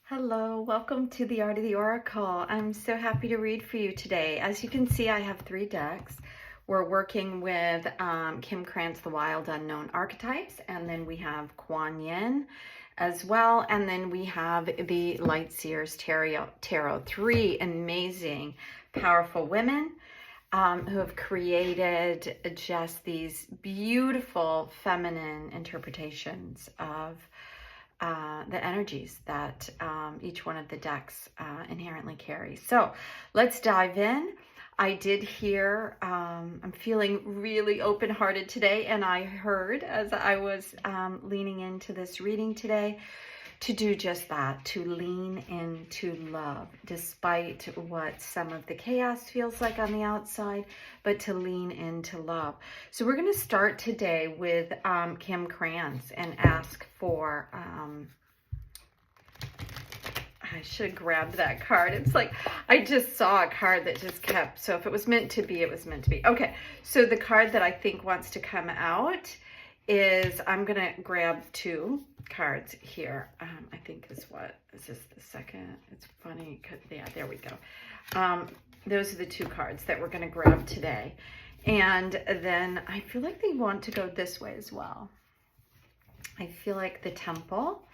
Hello, welcome to the Art of the Oracle. I'm so happy to read for you today. As you can see, I have 3 decks. We're working with Kim Krans, the Wild Unknown Archetypes, and then we have Kuan as well, and then we have the Light Seers Tarot. 3 amazing, powerful women who have created just these beautiful feminine interpretations of the energies that each one of the decks inherently carries. So let's dive in. I did hear, I'm feeling really open-hearted today, and I heard as I was leaning into this reading today to do just that, to lean into love, despite what some of the chaos feels like on the outside, but to lean into love. So we're going to start today with Kim Krans and ask for, I should have grabbed that card. It's like, I just saw a card that just kept, so if it was meant to be, it was meant to be. Okay, so the card that I think wants to come out is, I'm going to grab 2 cards here. I think is this the second? It's funny, yeah, there we go. Those are the 2 cards that we're going to grab today. And then I feel like they want to go this way as well. I feel like the Temple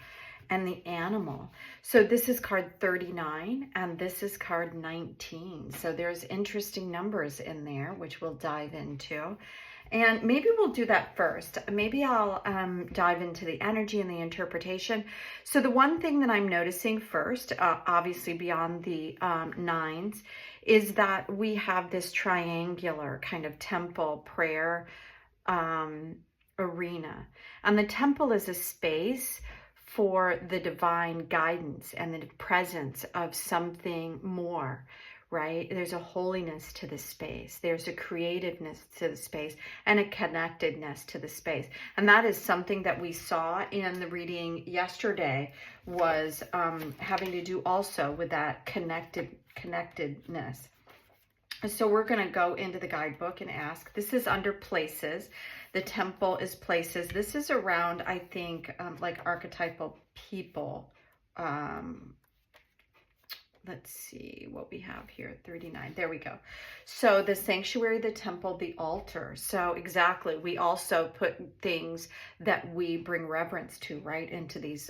and the Animal. So this is card 39 and this is card 19. So there's interesting numbers in there, which we'll dive into. And maybe we'll do that first. Maybe I'll dive into the energy and the interpretation. So the one thing that I'm noticing first, obviously beyond the 9s, is that we have this triangular kind of temple prayer arena. And the temple is a space for the divine guidance and the presence of something more, right? There's a holiness to the space. There's a creativeness to the space and a connectedness to the space. And that is something that we saw in the reading yesterday, was having to do also with that connectedness. So we're going to go into the guidebook and ask. This is under places. The temple is places. This is around, I think, like archetypal people. Let's see what we have here. 39. There we go. So the sanctuary, the temple, the altar. So exactly. We also put things that we bring reverence to, right, into these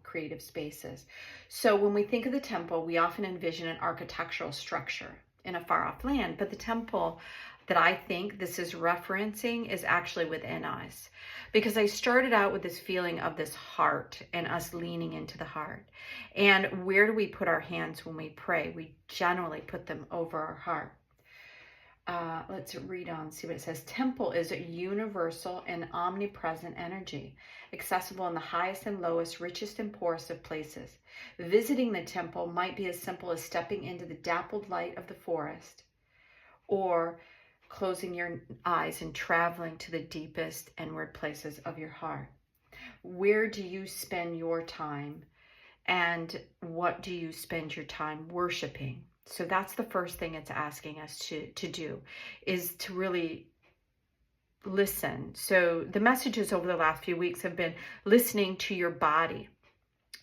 creative spaces. So when we think of the temple, we often envision an architectural structure in a far off land, but the temple that I think this is referencing is actually within us, because I started out with this feeling of this heart and us leaning into the heart. And where do we put our hands when we pray? We generally put them over our heart. Let's read on, see what it says. Temple is a universal and omnipresent energy, accessible in the highest and lowest, richest and poorest of places. Visiting the temple might be as simple as stepping into the dappled light of the forest, or closing your eyes and traveling to the deepest inward places of your heart. Where do you spend your time, and what do you spend your time worshiping? So that's the first thing it's asking us to do, is to really listen. So the messages over the last few weeks have been listening to your body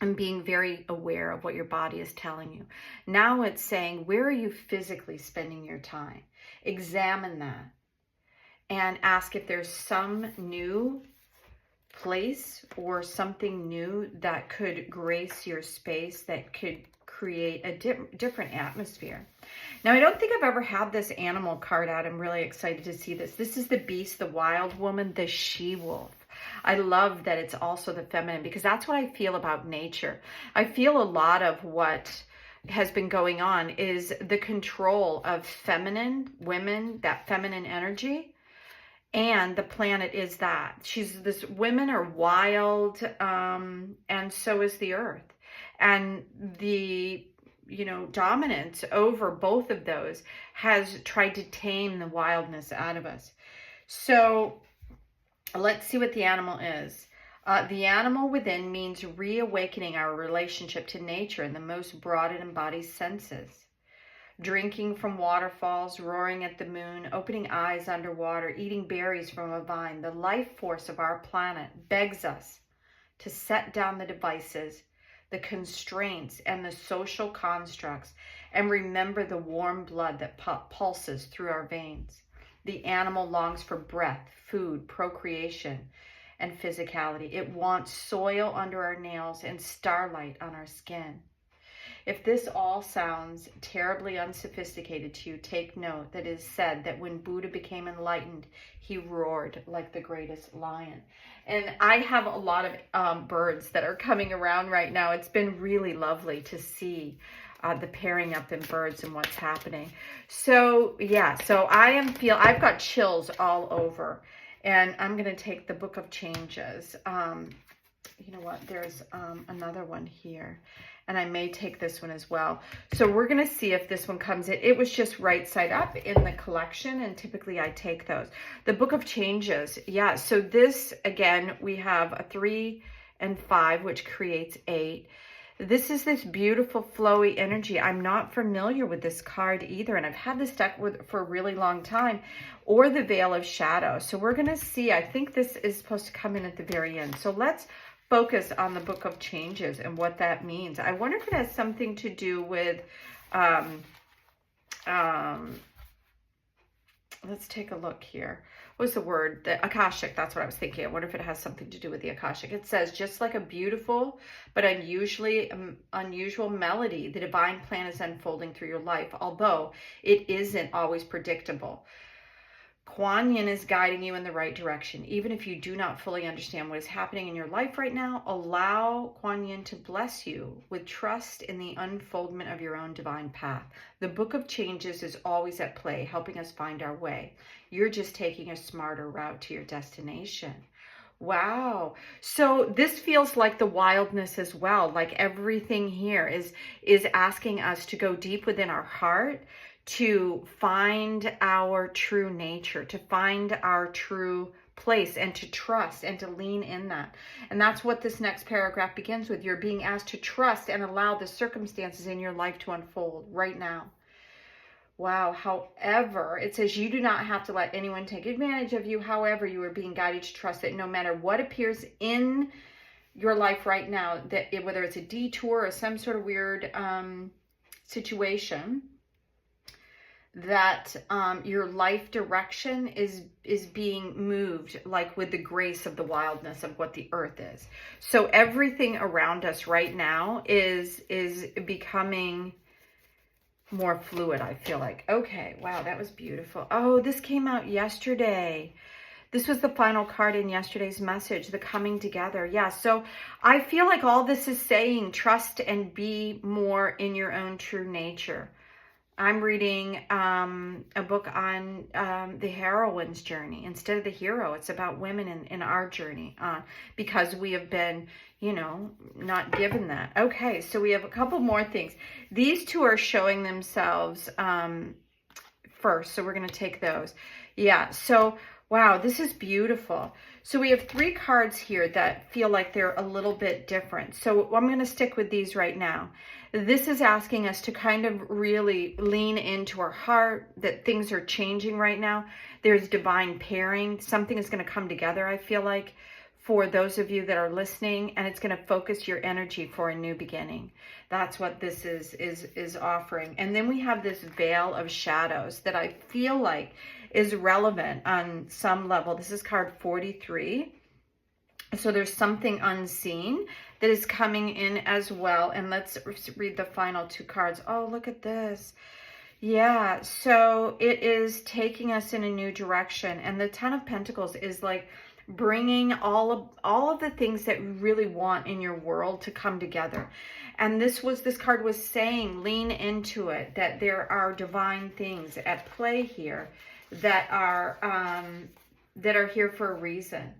and being very aware of what your body is telling you. Now it's saying, where are you physically spending your time? Examine that and ask if there's some new place or something new that could grace your space, that could create a different atmosphere. Now, I don't think I've ever had this animal card out. I'm really excited to see this. This is the beast, the wild woman, the she-wolf. I love that it's also the feminine, because that's what I feel about nature. I feel a lot of what has been going on is the control of feminine women, that feminine energy. And the planet is that. Women are wild, and so is the earth. And the, dominance over both of those has tried to tame the wildness out of us. So let's see what the animal is. The animal within means reawakening our relationship to nature in the most broad and embodied senses. Drinking from waterfalls, roaring at the moon, opening eyes underwater, eating berries from a vine. The life force of our planet begs us to set down the devices the constraints, and the social constructs, and remember the warm blood that pulses through our veins. The animal longs for breath, food, procreation, and physicality. It wants soil under our nails and starlight on our skin. If this all sounds terribly unsophisticated to you, take note that it is said that when Buddha became enlightened, he roared like the greatest lion. And I have a lot of birds that are coming around right now. It's been really lovely to see the pairing up in birds and what's happening. So yeah, so I've got chills all over. And I'm going to take the Book of Changes. You know what? There's another one here. And I may take this one as well. So we're going to see if this one comes in. It was just right side up in the collection. And typically I take those. The Book of Changes. Yeah. So this, again, we have a 3 and 5, which creates 8. This is this beautiful flowy energy. I'm not familiar with this card either, and I've had this deck for a really long time, or the Veil of Shadow. So we're going to see. I think this is supposed to come in at the very end. So let's focus on the Book of Changes and what that means. I wonder if it has something to do with, let's take a look here. What's the word? The Akashic, that's what I was thinking. I wonder if it has something to do with the Akashic. It says, just like a beautiful but unusual melody, the divine plan is unfolding through your life, although it isn't always predictable. Kuan is guiding you in the right direction. Even if you do not fully understand what is happening in your life right now, allow Kuan to bless you with trust in the unfoldment of your own divine path. The Book of Changes is always at play, helping us find our way. You're just taking a smarter route to your destination. Wow. So this feels like the wildness as well. Like everything here is asking us to go deep within our heart, to find our true nature, to find our true place, and to trust and to lean in that. And that's what this next paragraph begins with. You're being asked to trust and allow the circumstances in your life to unfold right now. Wow. However, it says you do not have to let anyone take advantage of you. However, you are being guided to trust that no matter what appears in your life right now, that whether it's a detour or some sort of weird situation, that your life direction is being moved, like with the grace of the wildness of what the earth is. So everything around us right now is becoming more fluid, I feel like. Okay, wow, that was beautiful. Oh, this came out yesterday. This was the final card in yesterday's message, the coming together. Yeah, so I feel like all this is saying trust and be more in your own true nature. I'm reading a book on the heroine's journey instead of the hero. It's about women in our journey because we have been, you know, not given that. Okay, so we have a couple more things. These two are showing themselves first, so we're going to take those. Yeah, so wow, this is beautiful. So we have 3 cards here that feel like they're a little bit different. So I'm going to stick with these right now. This is asking us to kind of really lean into our heart, that things are changing right now. There's divine pairing. Something is going to come together, I feel like, for those of you that are listening, and it's going to focus your energy for a new beginning. That's what this is offering. And then we have this veil of shadows that I feel like is relevant on some level. This is card 43. So there's something unseen that is coming in as well. And let's read the final 2 cards. Oh, look at this. Yeah, so it is taking us in a new direction. And the 10 of Pentacles is like bringing all of the things that you really want in your world to come together. And this card was saying, lean into it, that there are divine things at play here that are here for a reason.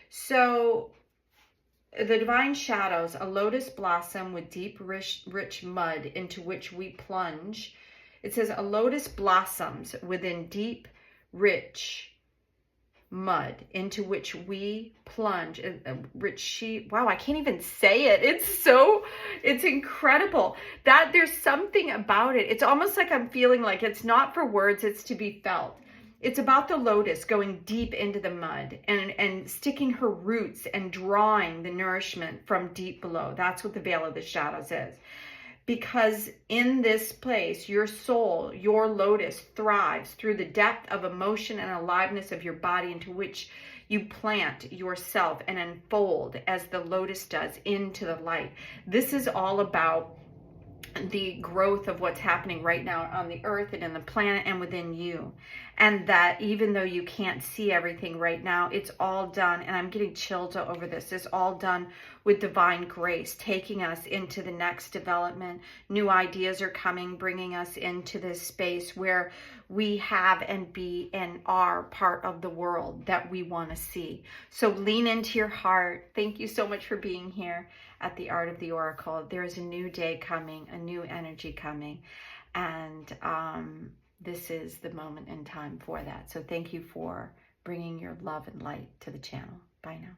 So the divine shadows, a lotus blossom with deep, rich mud into which we plunge. It says a lotus blossoms within deep, rich mud into which we plunge. Wow, I can't even say it. It's incredible that there's something about it. It's almost like I'm feeling like it's not for words, it's to be felt. It's about the lotus going deep into the mud and sticking her roots and drawing the nourishment from deep below. That's what the veil of the shadows is. Because in this place, your soul, your lotus thrives through the depth of emotion and aliveness of your body, into which you plant yourself and unfold as the lotus does into the light. This is all about the growth of what's happening right now on the earth and in the planet and within you. And that even though you can't see everything right now, it's all done. And I'm getting chills over this. It's all done with divine grace, taking us into the next development. New ideas are coming, bringing us into this space where we have and be and are part of the world that we want to see. So lean into your heart. Thank you so much for being here at the Art of the Oracle. There is a new day coming, a new energy coming, and this is the moment in time for that. So thank you for bringing your love and light to the channel. Bye now.